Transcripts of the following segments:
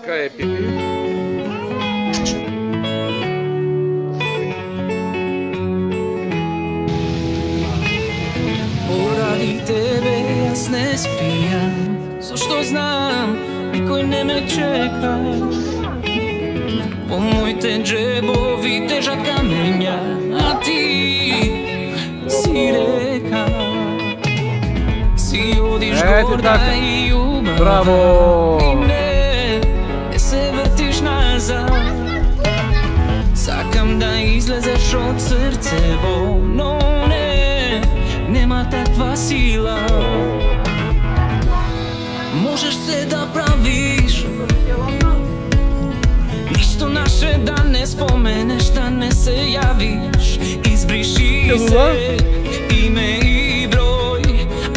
Kaj je pipi? Poradi tebe jas ne spijam, zašto znam, nikoj ne me čeka. Po moj te džebovi težak kamenja, a ti si reka. Si odiš gorda i ljubav, Bravo! i ne se vrtiš nazad. Sakam da izlezeš od srcevo, no ne, nema takva sila. Možeš se da praviš, ništo naše da ne spomeneš, da ne se javiš. Izbriši se ime i broj,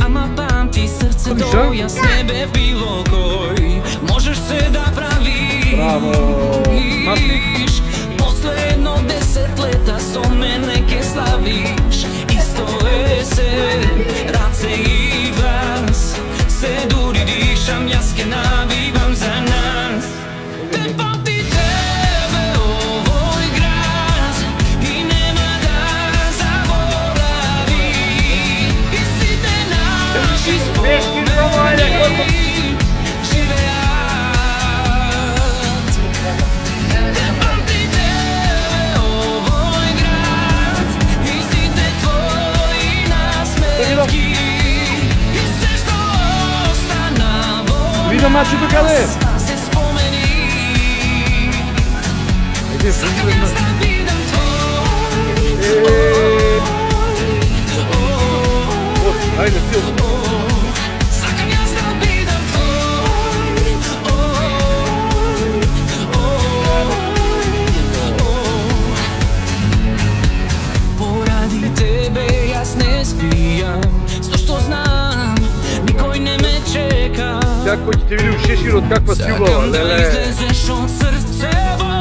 ama pamti srce do jas nebe bilo koj. Možeš se da praviš, posle jedno 10 leta so me neke slaviš. Isto je se, race i glas, se duri dišam, jaske navivam za nas. Te pamti tebe ovoj grad i nema da zaboravi. I si te naši spomeni, žive jad. Te pamti tebe ovoj grad i si te tvoji nasmetki. I sve što ostana voda Vidim maču do kada je? se spomeni. Sakam ja da bidam tvoj. Ajde, silno. Sakam ja da bidam tvoj. Poradi tebe jas ne spijam, što znam, nikoj ne me čeka. Всяко ти види у шешир от каква си убава, Sakam da леле. izlezeš od srcevo,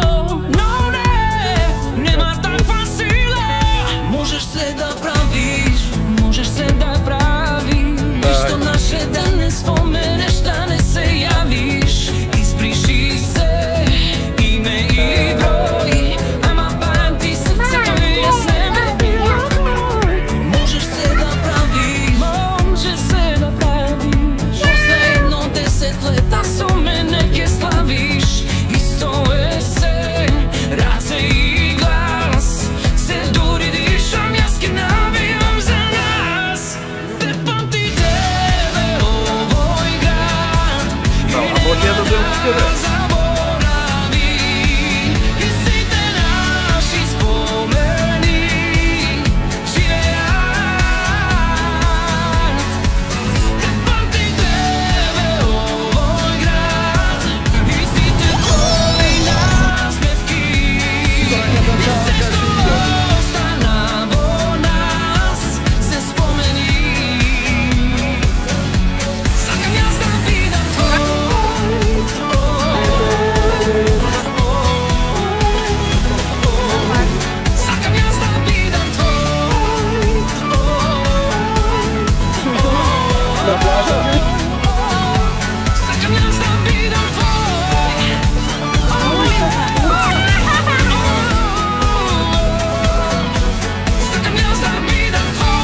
no ne, nema takva sila. Možeš se da praviš, možeš se da praviš, što naše da ne spomeneš, da ne se javiš. Izbriši se ime i broj, ama pamti srce koje je s nebe bilo. Možeš se da praviš, možeš se da praviš, posle jedno 10 leta so me neke slaviš. Isto je se, race i glas, se duri dišam, jaske navijam za nas. Te pamti tebe ovoj grad i nema da zaboravi. I si te naši spomeni, žive jad. Te pamti tebe ovoj grad i si te tvoji nasmetki. I sve što ostanavo nas se spomeni. Sakam ja da bidam tvoj. Sakam ja da bidam tvoj. Sakam ja da bidam tvoj. Sakam ja da bidam tvoj.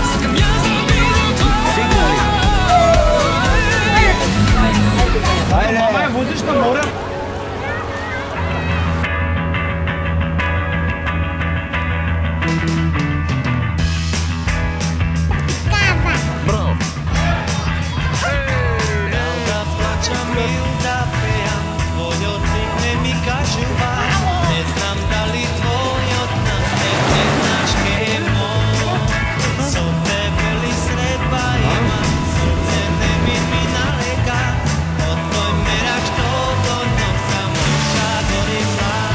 Sakam ja da bidam tvoj. Ajde, mama je voziš na more? Da plaćam ili da pijam, tvoj odmih ne mi kaže van. Ne znam da li tvoj od nas ne znaš kemo. So tebe li sredba ima, srce ne mi naleka. Od tvoj merak što do nosa muša gori zlak.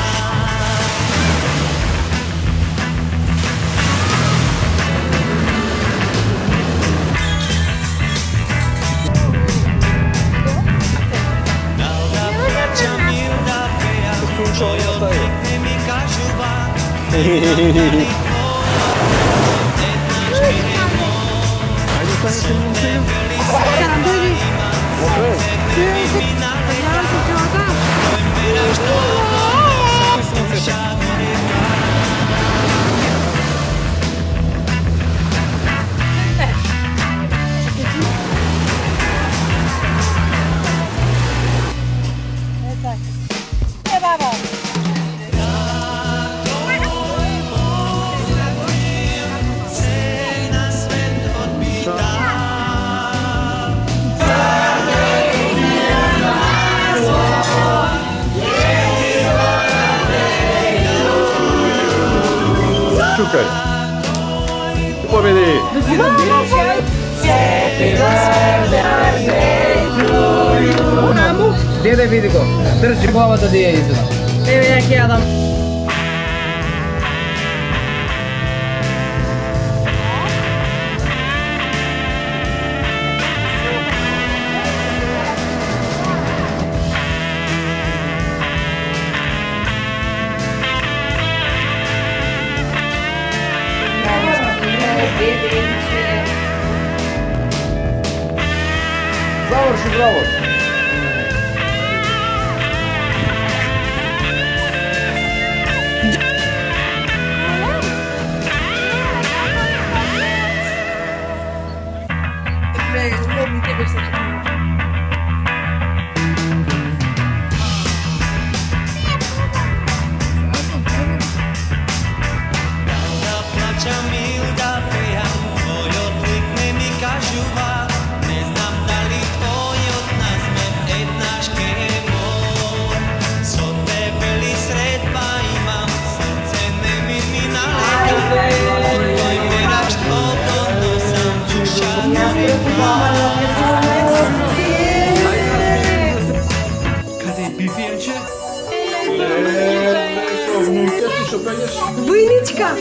Da plaćam ili da pijam, tvoj odmih ne mi kažu van. Ne znam da li tvoj od nas ne znaš kemo. So tebe li sredba ima, mi minale Dove meraš to sam duša goreka Čukaj. Pobedi. Dede vidi go, drži glava da dije izgleda. Evo neki Adam. Završi, bravo. Da plaćam ili da pijam Tvoj odlik ne mi kažuva Ne znam da li tvoj od nas me jednaš kemor So tebe li sredba imam Srce ne mi naleta Tvoj meraš tvoj sam duša goreka Kada je pipijenče? Vojnička!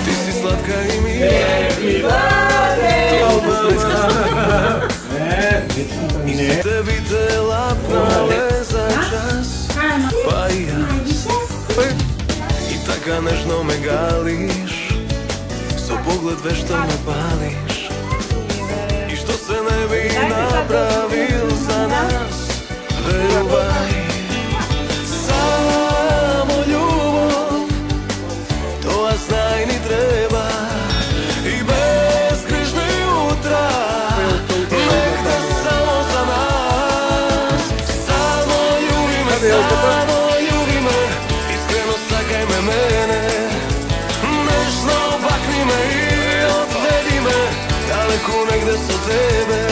Ti si slatka i mi Te videla prole za čas Pa i ja I taka nežno me gališ So pogled vešto me pališ I što se ne bi napravil za nas Veruvaj Samo ljubav To a znaj ni treba I bez križne jutra Nek da samo za nas Samo ljubi me Iskreno sakaj me mene Nežno bakni me I odvedi me Daleko negde su tebe